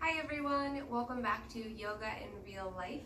Hi everyone, welcome back to Yoga in Real Life.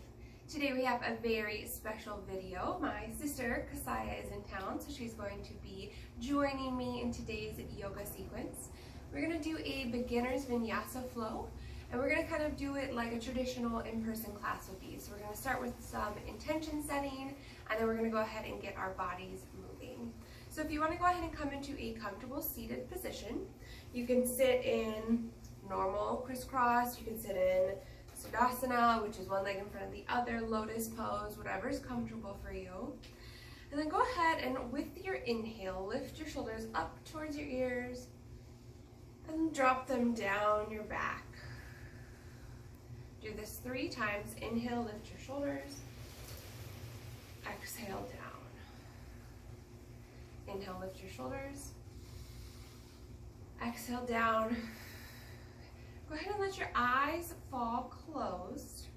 Today we have a very special video. My sister Kasaya is in town, so she's going to be joining me in today's yoga sequence. We're going to do a beginner's vinyasa flow, and we're going to kind of do it like a traditional in-person class would be. So we're going to start with some intention setting, and then we're going to go ahead and get our bodies moving. So if you want to go ahead and come into a comfortable seated position, you can sit in normal crisscross, you can sit in Siddhasana, which is one leg in front of the other, lotus pose, whatever's comfortable for you. And then go ahead and with your inhale, lift your shoulders up towards your ears and drop them down your back. Do this 3 times. Inhale, lift your shoulders. Exhale, down. Inhale, lift your shoulders. Exhale, down. Go ahead and let your eyes fall closed,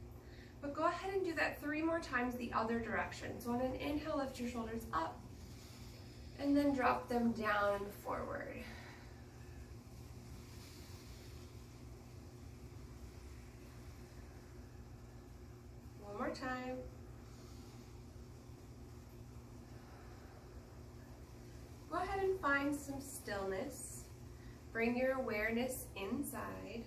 but go ahead and do that 3 more times the other direction. So on an inhale, lift your shoulders up, and then drop them down and forward. One more time. Go ahead and find some stillness. Bring your awareness inside.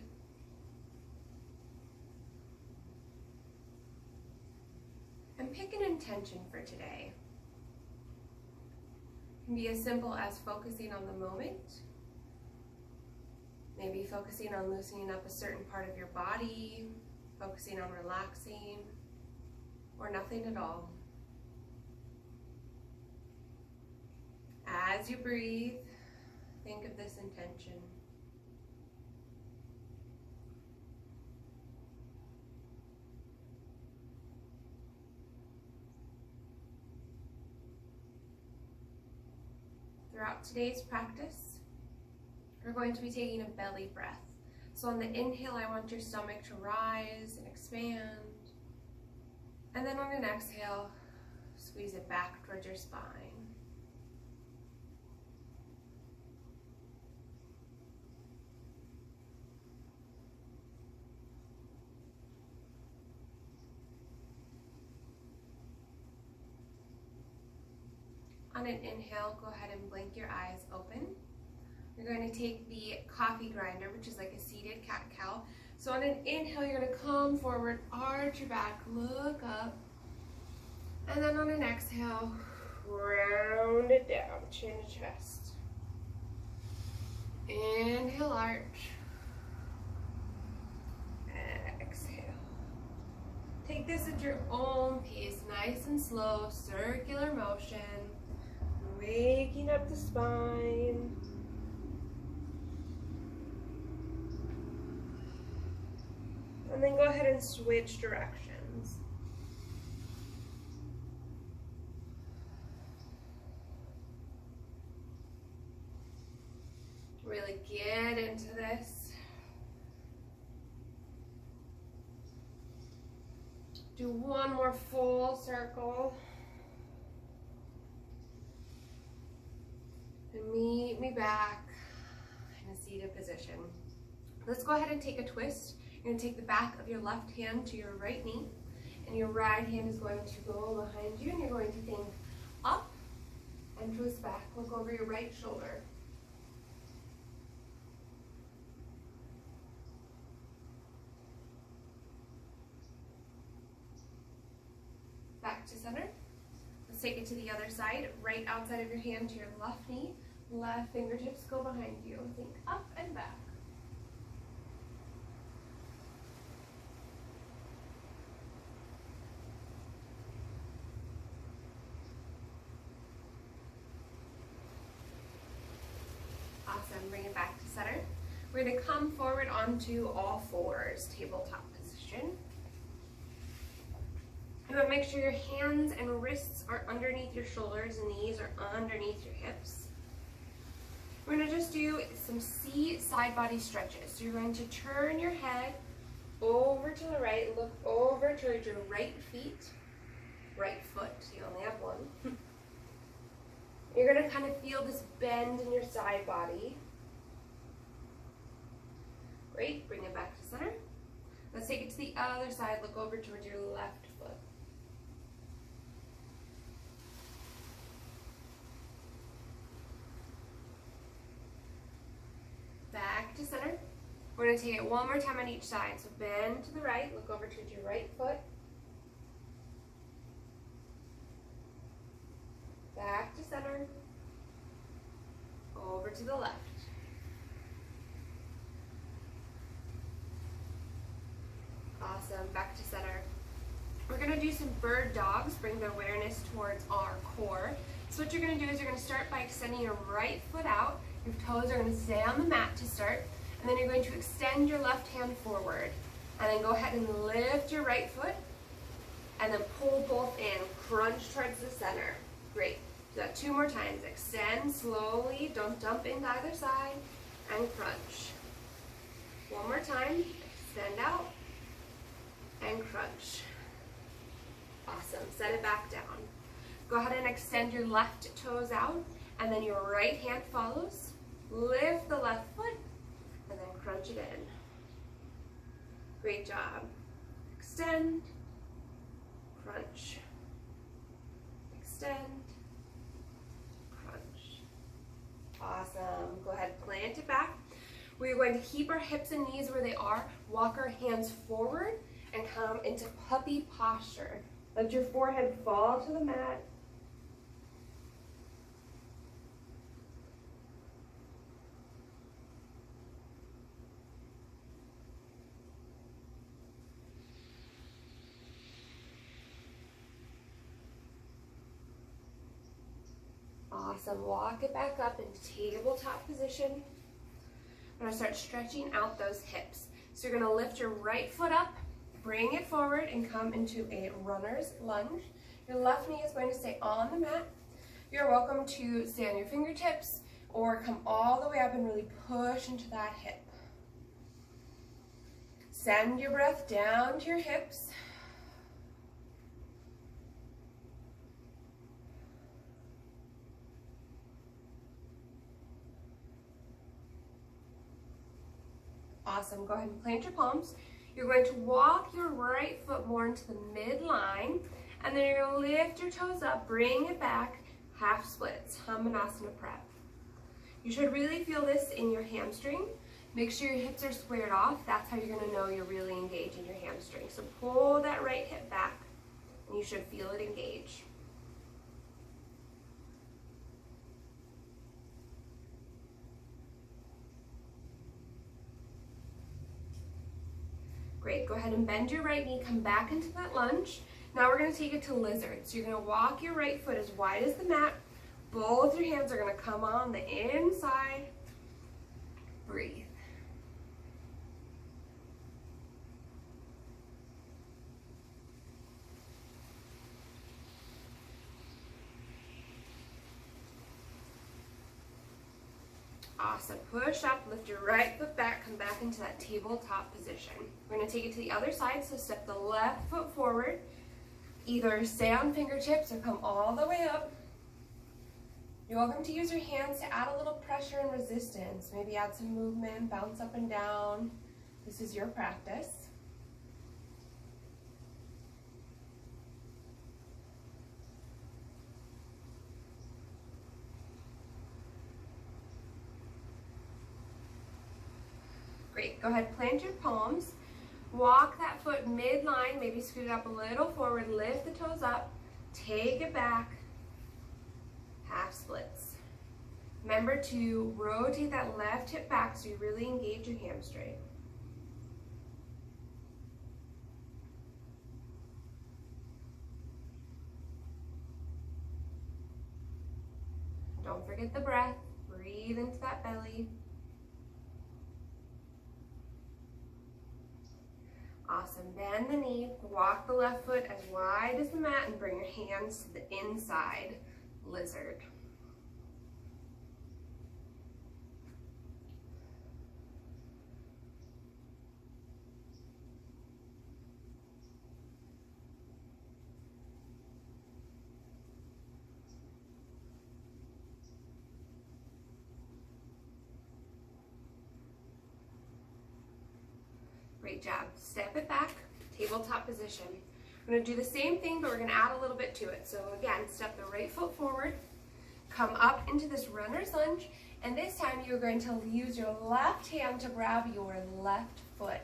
And pick an intention for today. It can be as simple as focusing on the moment, maybe focusing on loosening up a certain part of your body, focusing on relaxing, or nothing at all. As you breathe, think of this intention. Throughout today's practice, we're going to be taking a belly breath. So on the inhale, I want your stomach to rise and expand. And then on an exhale, squeeze it back towards your spine. On an inhale, go ahead and blink your eyes open. You're going to take the coffee grinder, which is like a seated cat-cow. So on an inhale, you're going to come forward, arch your back, look up. And then on an exhale, round it down, chin to chest. Inhale, arch. Exhale. Take this at your own pace, nice and slow, circular motion. Waking up the spine. And then go ahead and switch directions. Really get into this. Do one more full circle. And meet me back in a seated position. Let's go ahead and take a twist. You're going to take the back of your left hand to your right knee, and your right hand is going to go behind you, and you're going to think up and twist back. Look over your right shoulder. Back to center. Let's take it to the other side. Right outside of your hand to your left knee. Left fingertips go behind you. Think up and back. Awesome. Bring it back to center. We're going to come forward onto all fours, tabletop position. You want to make sure your hands and wrists are underneath your shoulders and knees are underneath your hips. We're going to just do some C side body stretches. So you're going to turn your head over to the right, look over towards your right foot, you only have one. You're going to kind of feel this bend in your side body. Great, bring it back to center. Let's take it to the other side. Look over towards your left foot. Back to center. We're going to take it one more time on each side. So bend to the right, look over towards your right foot. Back to center. Over to the left. Awesome, back to center. We're going to do some bird dogs, bring the awareness towards our core. So what you're going to do is you're going to start by extending your right foot out. Your toes are going to stay on the mat to start. And then you're going to extend your left hand forward. And then go ahead and lift your right foot. And then pull both in. Crunch towards the center. Great. Do that 2 more times. Extend slowly. Don't dump into either side. And crunch. 1 more time. Extend out. And crunch. Awesome. Set it back down. Go ahead and extend your left toes out. And then your right hand follows. Lift the left foot. And then crunch it in. Great job. Extend, crunch, extend, crunch. Awesome. Go ahead, plant it back. We're going to keep our hips and knees where they are. Walk our hands forward and come into puppy posture. Let your forehead fall to the mat. Awesome. Walk it back up into tabletop position. We're going to start stretching out those hips. So you're going to lift your right foot up, bring it forward, and come into a runner's lunge. Your left knee is going to stay on the mat. You're welcome to stay on your fingertips or come all the way up and really push into that hip. Send your breath down to your hips. Awesome. Go ahead and plant your palms. You're going to walk your right foot more into the midline, and then you're going to lift your toes up, bring it back, half splits, Hamanasana prep. You should really feel this in your hamstring. Make sure your hips are squared off. That's how you're going to know you're really engaged in your hamstring. So pull that right hip back, and you should feel it engage. Great, go ahead and bend your right knee, come back into that lunge. Now we're going to take it to lizard. So you're going to walk your right foot as wide as the mat. Both your hands are going to come on the inside. Breathe. Awesome. Push up, lift your right foot back, come back into that tabletop position. We're going to take it to the other side, so step the left foot forward. Either stay on fingertips or come all the way up. You're welcome to use your hands to add a little pressure and resistance. Maybe add some movement, bounce up and down. This is your practice. Great, go ahead, plant your palms. Walk that foot midline, maybe scoot it up a little forward, lift the toes up, take it back, half splits. Remember to rotate that left hip back so you really engage your hamstring. Don't forget the breath, breathe into that belly. Awesome, bend the knee, walk the left foot as wide as the mat and bring your hands to the inside, lizard. Great job. Step it back, tabletop position. We're going to do the same thing, but we're going to add a little bit to it. So again, step the right foot forward, come up into this runner's lunge, and this time you're going to use your left hand to grab your left foot.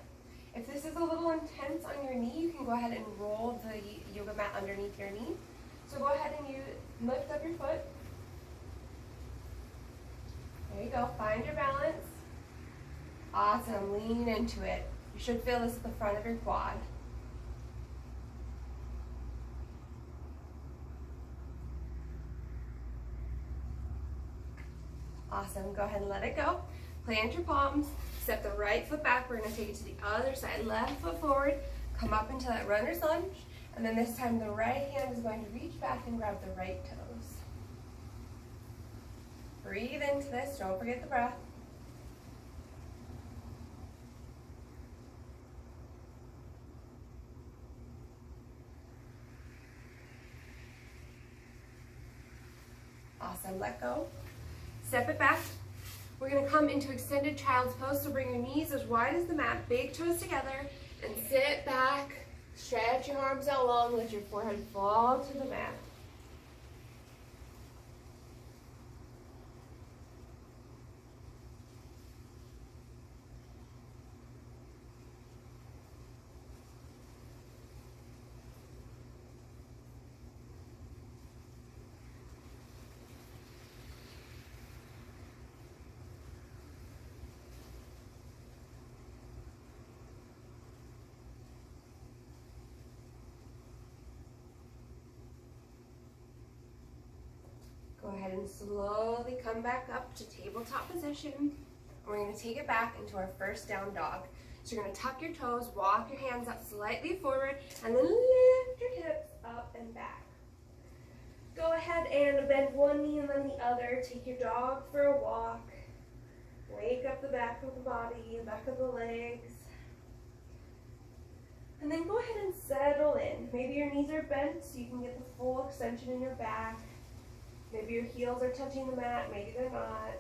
If this is a little intense on your knee, you can go ahead and roll the yoga mat underneath your knee. So go ahead and you lift up your foot. There you go. Find your balance. Awesome. Lean into it. You should feel this at the front of your quad. Awesome. Go ahead and let it go. Plant your palms. Step the right foot back. We're going to take it to the other side. Left foot forward. Come up into that runner's lunge. And then this time the right hand is going to reach back and grab the right toes. Breathe into this. Don't forget the breath. Awesome. Let go. Step it back. We're going to come into extended child's pose. So bring your knees as wide as the mat, big toes together, and sit back. Stretch your arms out long, let your forehead fall to the mat. Go ahead and slowly come back up to tabletop position. We're going to take it back into our first down dog. So you're going to tuck your toes, walk your hands up slightly forward, and then lift your hips up and back. Go ahead and bend one knee and then the other. Take your dog for a walk. Wake up the back of the body, back of the legs. And then go ahead and settle in. Maybe your knees are bent so you can get the full extension in your back. Maybe your heels are touching the mat, maybe they're not.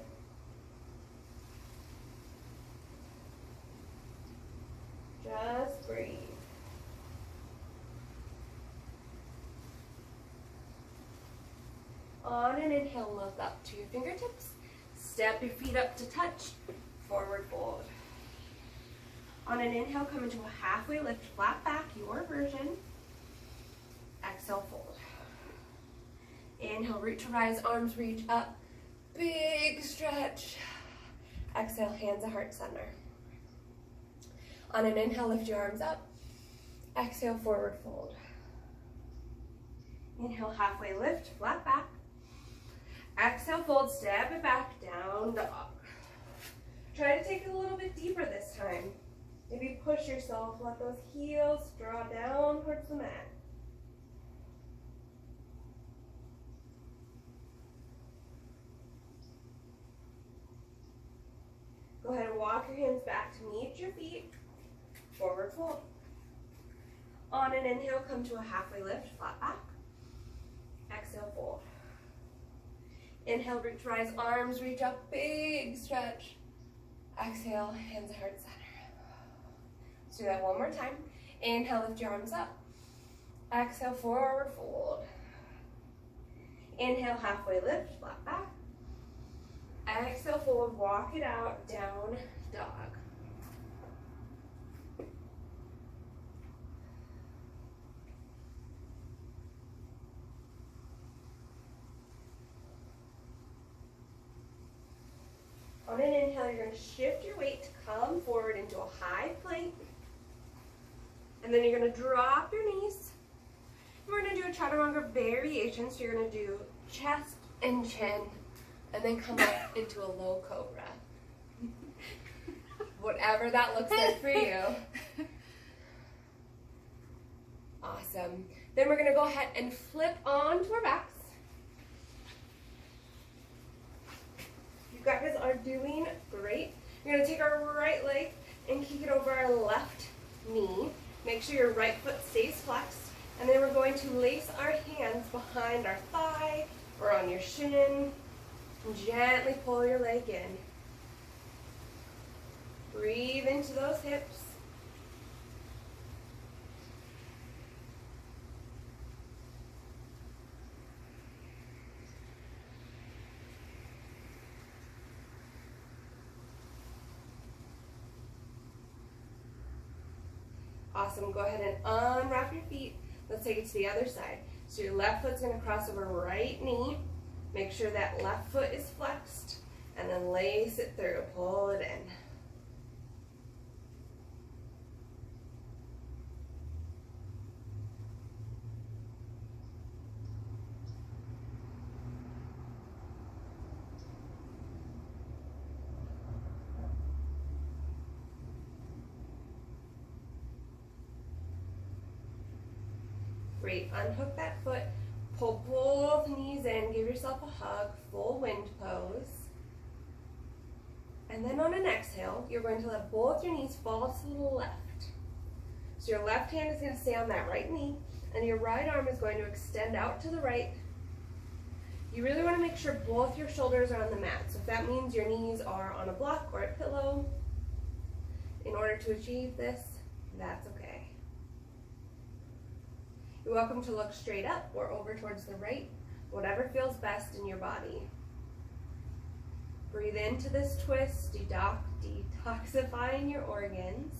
Just breathe. On an inhale, look up to your fingertips. Step your feet up to touch. Forward fold. On an inhale, come into a halfway lift, flat back, your version. Exhale, fold. Inhale, root to rise, arms reach up. Big stretch. Exhale, hands at heart center. On an inhale, lift your arms up. Exhale, forward fold. Inhale, halfway lift, flat back. Exhale, fold, step it back, down dog. Try to take it a little bit deeper this time. Maybe push yourself, let those heels draw down towards the mat. Go ahead and walk your hands back to meet your feet. Forward fold. On an inhale, come to a halfway lift, flat back. Exhale, fold. Inhale, root to rise, arms reach up, big stretch. Exhale, hands at heart center. Let's do that one more time. Inhale, lift your arms up. Exhale, forward fold. Inhale, halfway lift, flat back. Exhale, forward, walk it out, down dog. On an inhale, you're going to shift your weight to come forward into a high plank. And then you're going to drop your knees. And we're going to do a chaturanga variation. So you're going to do chest and chin. And then come up into a low cobra. Whatever that looks like for you. Awesome. Then we're going to go ahead and flip onto our backs. You guys are doing great. We're going to take our right leg and kick it over our left knee. Make sure your right foot stays flexed. And then we're going to lace our hands behind our thigh or on your shin. And gently pull your leg in. Breathe into those hips. Awesome. Go ahead and unwrap your feet. Let's take it to the other side. So your left foot's going to cross over right knee. Make sure that left foot is flexed, and then lace it through. Pull it in. Great. Unhook that foot. Pull both knees in. Give yourself a hug. Full wind pose. And then on an exhale, you're going to let both your knees fall to the left. So your left hand is going to stay on that right knee, and your right arm is going to extend out to the right. You really want to make sure both your shoulders are on the mat. So if that means your knees are on a block or a pillow, in order to achieve this, that's okay. You're welcome to look straight up or over towards the right, whatever feels best in your body. Breathe into this twist, detoxifying your organs.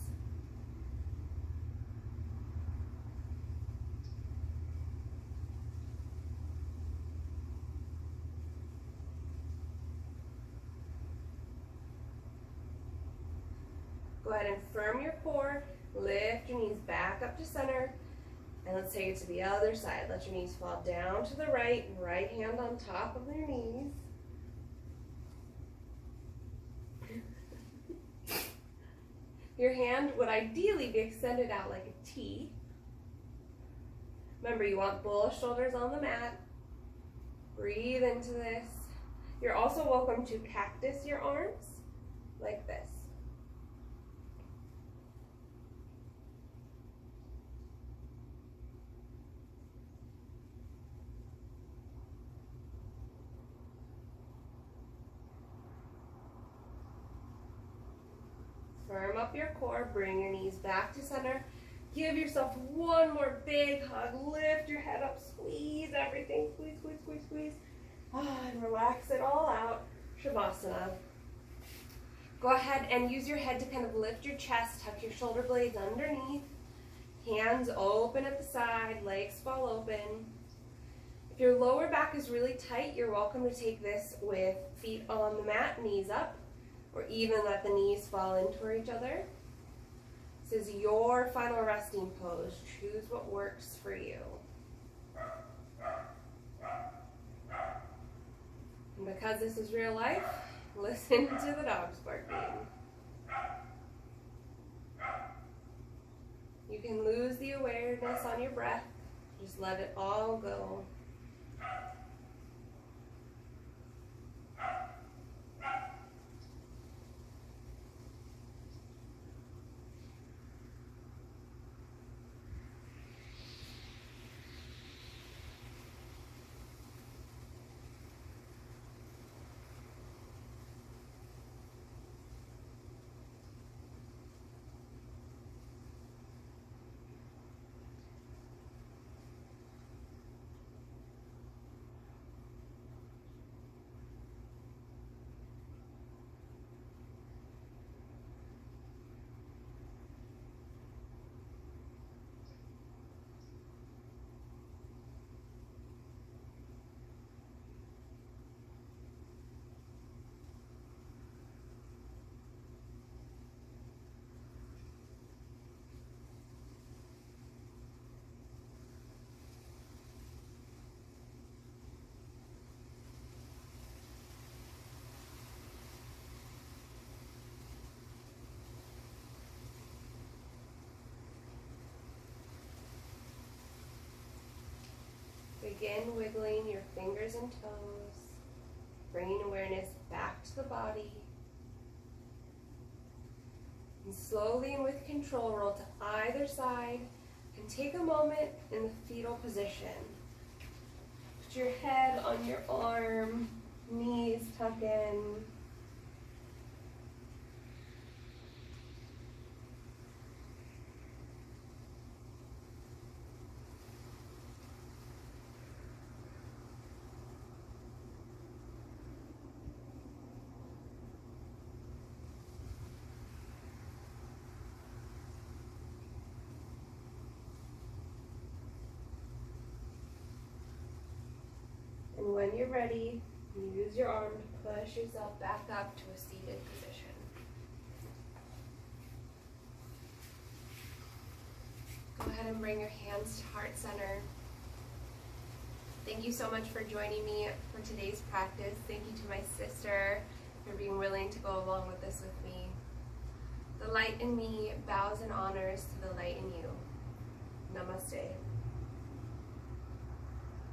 Go ahead and firm your core, lift your knees back up to center. And let's take it to the other side. Let your knees fall down to the right, right hand on top of your knees. Your hand would ideally be extended out like a T. Remember, you want both shoulders on the mat. Breathe into this. You're also welcome to cactus your arms like this. Firm up your core, bring your knees back to center. Give yourself one more big hug. Lift your head up, squeeze everything. Squeeze, squeeze, squeeze, squeeze. And relax it all out. Shavasana. Go ahead and use your head to kind of lift your chest, tuck your shoulder blades underneath. Hands open at the side, legs fall open. If your lower back is really tight, you're welcome to take this with feet on the mat, knees up, or even let the knees fall in toward each other. This is your final resting pose. Choose what works for you. And because this is real life, listen to the dogs barking. You can lose the awareness on your breath. Just let it all go. Begin wiggling your fingers and toes, bringing awareness back to the body. And slowly and with control, roll to either side and take a moment in the fetal position. Put your head on your arm, knees tuck in. when you're ready, use your arm to push yourself back up to a seated position. Go ahead and bring your hands to heart center. Thank you so much for joining me for today's practice. Thank you to my sister for being willing to go along with this with me. The light in me bows and honors to the light in you. Namaste.